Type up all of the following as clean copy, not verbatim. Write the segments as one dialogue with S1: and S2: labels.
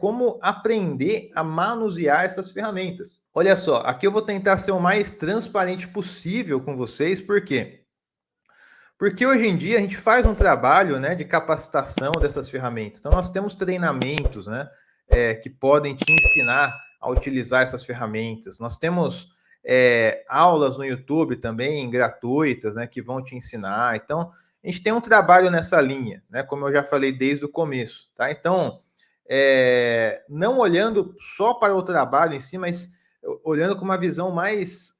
S1: como aprender a manusear essas ferramentas. Olha só, aqui eu vou tentar ser o mais transparente possível com vocês, por quê? Porque hoje em dia a gente faz um trabalho, né, de capacitação dessas ferramentas. Então, nós temos treinamentos, né, que podem te ensinar a utilizar essas ferramentas. Nós temos aulas no YouTube também gratuitas, né, que vão te ensinar. Então, a gente tem um trabalho nessa linha, né, como eu já falei desde o começo, tá? Então, não olhando só para o trabalho em si, mas olhando com uma visão mais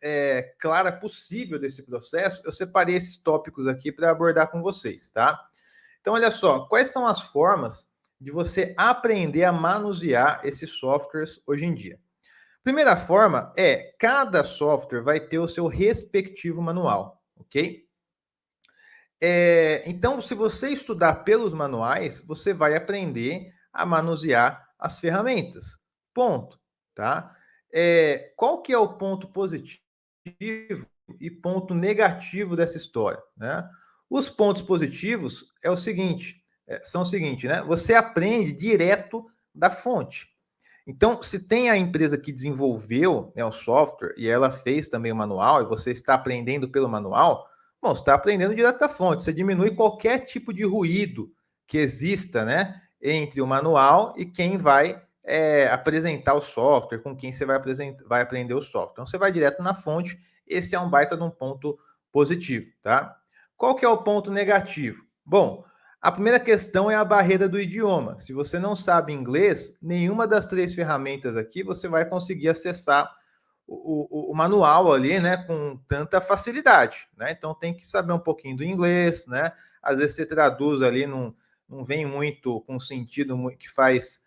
S1: clara possível desse processo, eu separei esses tópicos aqui para abordar com vocês, tá? Então, olha só, quais são as formas de você aprender a manusear esses softwares hoje em dia? Primeira forma é, cada software vai ter o seu respectivo manual, ok? Então, se você estudar pelos manuais, você vai aprender a manusear as ferramentas. Ponto, tá? Qual que é o ponto positivo e ponto negativo dessa história, né? Os pontos positivos são o seguinte, né? Você aprende direto da fonte. Então, se tem a empresa que desenvolveu, né, o software e ela fez também o manual e você está aprendendo pelo manual, bom, você está aprendendo direto da fonte. Você diminui qualquer tipo de ruído que exista, né, entre o manual e quem vai apresentar o software, com quem você vai aprender o software. Então, você vai direto na fonte. Esse é um baita de um ponto positivo, tá? Qual que é o ponto negativo? Bom, a primeira questão é a barreira do idioma. Se você não sabe inglês, nenhuma das três ferramentas aqui você vai conseguir acessar o manual ali, né, com tanta facilidade, né? Então tem que saber um pouquinho do inglês, né? Às vezes você traduz ali, não vem muito com sentido que faz,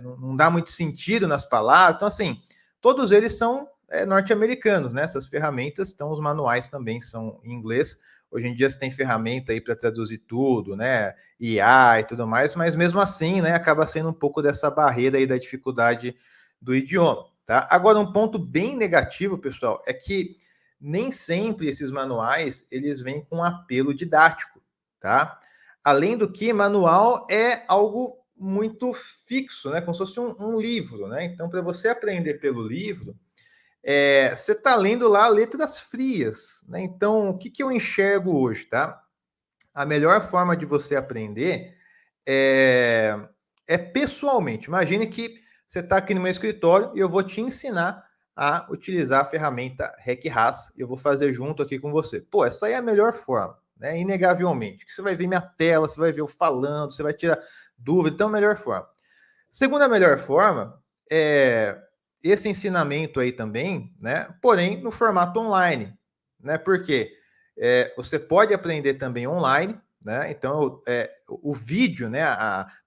S1: não dá muito sentido nas palavras. Então, assim, todos eles são norte-americanos, né? Essas ferramentas, então os manuais também são em inglês. Hoje em dia você tem ferramenta aí para traduzir tudo, né? IA e tudo mais, mas mesmo assim, né, acaba sendo um pouco dessa barreira aí da dificuldade do idioma, tá? Agora, um ponto bem negativo, pessoal, é que nem sempre esses manuais eles vêm com apelo didático, tá? Além do que, manual é algo muito fixo, né? Como se fosse um livro, né? Então, para você aprender pelo livro, você está lendo lá letras frias, né? Então, o que, que eu enxergo hoje, tá? A melhor forma de você aprender é pessoalmente. Imagine que você está aqui no meu escritório e eu vou te ensinar a utilizar a ferramenta RecRas e eu vou fazer junto aqui com você. Pô, essa aí é a melhor forma, né? Inegavelmente. Que você vai ver minha tela, você vai ver eu falando, você vai tirar dúvida. Então, a melhor forma. Segunda melhor forma é esse ensinamento aí também, né? Porém, no formato online, né? Porque você pode aprender também online, né? Então, o vídeo, né?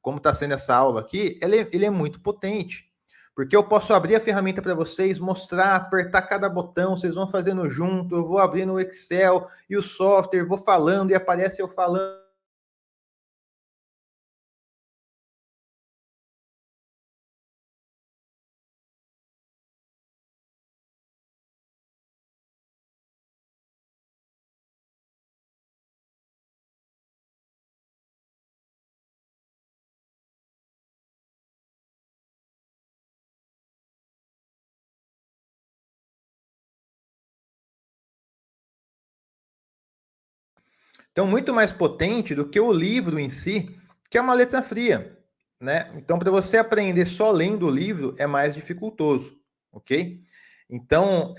S1: Como está sendo essa aula aqui, ele é muito potente. Porque eu posso abrir a ferramenta para vocês, mostrar, apertar cada botão, vocês vão fazendo junto, eu vou abrir no Excel e o software, vou falando e aparece eu falando. Então, muito mais potente do que o livro em si, que é uma letra fria, né? Então, para você aprender só lendo o livro é mais dificultoso, ok? Então,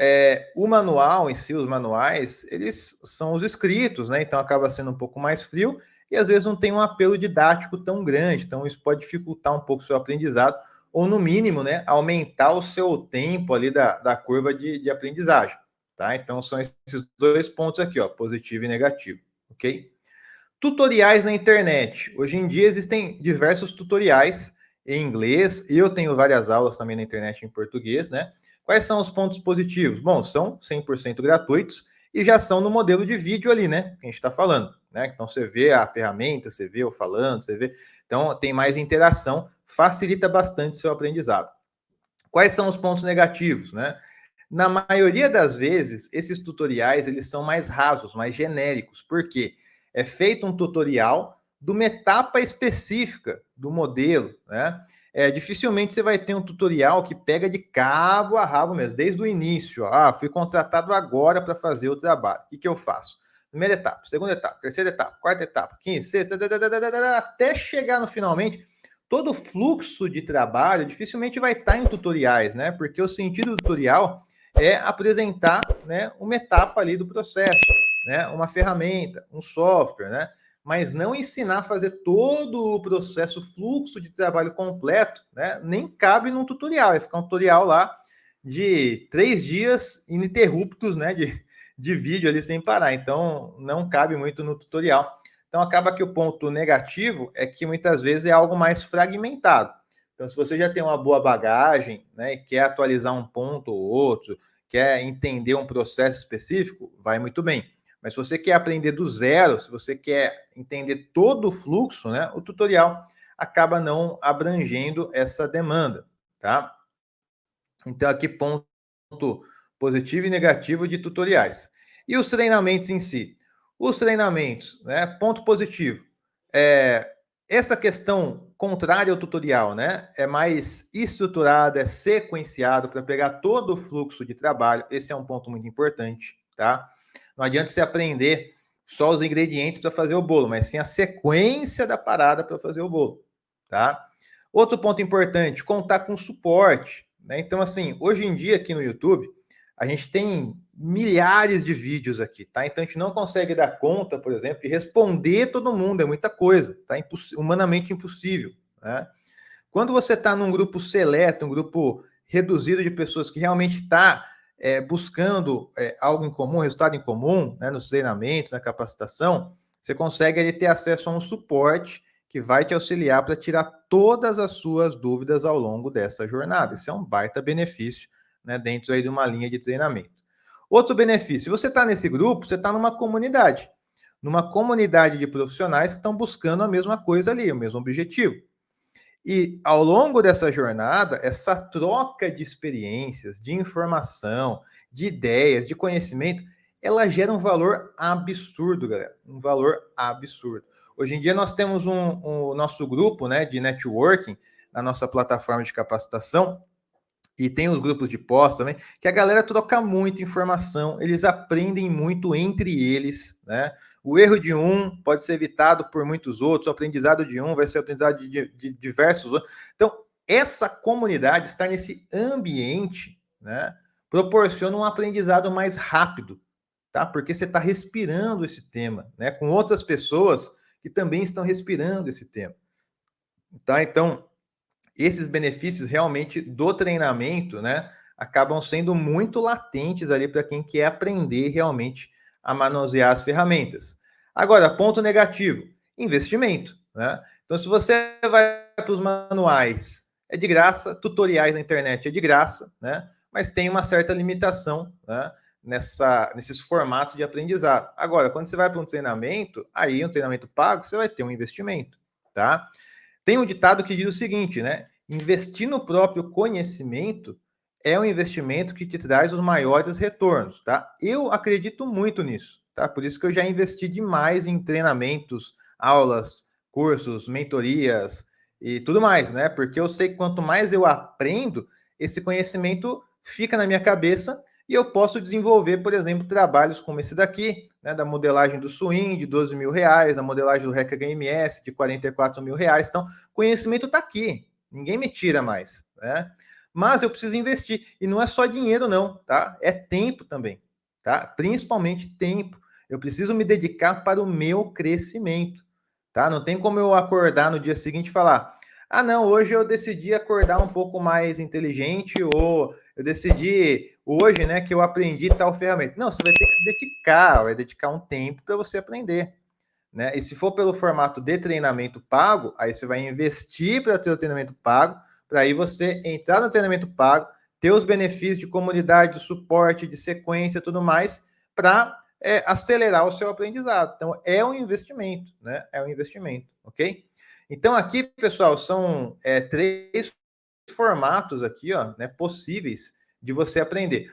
S1: o manual em si, os manuais, eles são os escritos, né? Então, acaba sendo um pouco mais frio e às vezes não tem um apelo didático tão grande. Então, isso pode dificultar um pouco o seu aprendizado ou, no mínimo, né, aumentar o seu tempo ali da curva de aprendizagem, tá? Então, são esses dois pontos aqui, ó, positivo e negativo. Ok? Tutoriais na internet. Hoje em dia existem diversos tutoriais em inglês e eu tenho várias aulas também na internet em português, né? Quais são os pontos positivos? Bom, são 100% gratuitos e já são no modelo de vídeo ali, né? Que a gente está falando, né? Então você vê a ferramenta, você vê eu falando, você vê. Então tem mais interação, facilita bastante o seu aprendizado. Quais são os pontos negativos, né? Na maioria das vezes, esses tutoriais eles são mais rasos, mais genéricos. Por quê? É feito um tutorial de uma etapa específica do modelo, né? dificilmente você vai ter um tutorial que pega de cabo a rabo mesmo, desde o início. Ah, fui contratado agora para fazer o trabalho. O que eu faço? Primeira etapa, segunda etapa, terceira etapa, quarta etapa, quinta, sexta, até chegar no finalmente. Todo fluxo de trabalho dificilmente vai estar em tutoriais, né? Porque o sentido do tutorial é apresentar, né, uma etapa ali do processo, né? Uma ferramenta, um software, né? Mas não ensinar a fazer todo o processo, fluxo de trabalho completo, né? Nem cabe num tutorial. Vai ficar um tutorial lá de 3 dias ininterruptos, né? De vídeo ali sem parar. Então, não cabe muito no tutorial. Então, acaba que o ponto negativo é que muitas vezes é algo mais fragmentado. Então, se você já tem uma boa bagagem, né, e quer atualizar um ponto ou outro, quer entender um processo específico, vai muito bem. Mas se você quer aprender do zero, se você quer entender todo o fluxo, né, o tutorial acaba não abrangendo essa demanda, tá? Então, aqui ponto positivo e negativo de tutoriais. E os treinamentos em si? Os treinamentos, né? Ponto positivo. Essa questão contrária ao tutorial, né? É mais estruturada, é sequenciado para pegar todo o fluxo de trabalho. Esse é um ponto muito importante, tá? Não adianta você aprender só os ingredientes para fazer o bolo, mas sim a sequência da parada para fazer o bolo, tá? Outro ponto importante, contar com suporte, né? Então, assim, hoje em dia aqui no YouTube, a gente tem milhares de vídeos aqui, tá? Então a gente não consegue dar conta, por exemplo, de responder todo mundo, é muita coisa, tá? Humanamente impossível, né? Quando você está num grupo seleto, um grupo reduzido de pessoas que realmente está buscando algo em comum, resultado em comum, né, nos treinamentos, na capacitação, você consegue ali, ter acesso a um suporte que vai te auxiliar para tirar todas as suas dúvidas ao longo dessa jornada. Isso é um baita benefício, né, dentro aí de uma linha de treinamento. Outro benefício, se você está nesse grupo, você está numa comunidade de profissionais que estão buscando a mesma coisa ali, o mesmo objetivo. E ao longo dessa jornada, essa troca de experiências, de informação, de ideias, de conhecimento, ela gera um valor absurdo, galera. Um valor absurdo. Hoje em dia nós temos o nosso grupo, né, de networking na nossa plataforma de capacitação, e tem os grupos de pós também, que a galera troca muita informação, eles aprendem muito entre eles, né? O erro de um pode ser evitado por muitos outros, o aprendizado de um vai ser o aprendizado de diversos outros. Então, essa comunidade, estar nesse ambiente, né, proporciona um aprendizado mais rápido, tá? Porque você está respirando esse tema, né, com outras pessoas que também estão respirando esse tema, tá? Então, esses benefícios realmente do treinamento, né, acabam sendo muito latentes ali para quem quer aprender realmente a manusear as ferramentas. Agora, ponto negativo, investimento, né? Então, se você vai para os manuais, é de graça, tutoriais na internet é de graça, né? Mas tem uma certa limitação, né, nesses formatos de aprendizado. Agora, quando você vai para um treinamento, aí um treinamento pago, você vai ter um investimento, tá? Tem um ditado que diz o seguinte, né? Investir no próprio conhecimento é um investimento que te traz os maiores retornos, tá? Eu acredito muito nisso, tá? Por isso que eu já investi demais em treinamentos, aulas, cursos, mentorias e tudo mais, né? Porque eu sei que quanto mais eu aprendo, esse conhecimento fica na minha cabeça e eu posso desenvolver, por exemplo, trabalhos como esse daqui, né, da modelagem do swing de R$ 12.000, da modelagem do RECA HMS de R$ 44.000. Então, conhecimento está aqui, ninguém me tira mais, né? Mas eu preciso investir, e não é só dinheiro não, tá? É tempo também, tá? Principalmente tempo. Eu preciso me dedicar para o meu crescimento, tá? Não tem como eu acordar no dia seguinte e falar: ah, não, hoje eu decidi acordar um pouco mais inteligente, ou eu decidi hoje, né, que eu aprendi tal ferramenta. Não, você vai ter que se dedicar, vai dedicar um tempo para você aprender, né? E se for pelo formato de treinamento pago, aí você vai investir para ter o treinamento pago, para aí você entrar no treinamento pago, ter os benefícios de comunidade, de suporte, de sequência, tudo mais, para acelerar o seu aprendizado. Então, é um investimento, né? É um investimento, ok? Então, aqui, pessoal, são 3 formatos aqui, ó, né, possíveis de você aprender.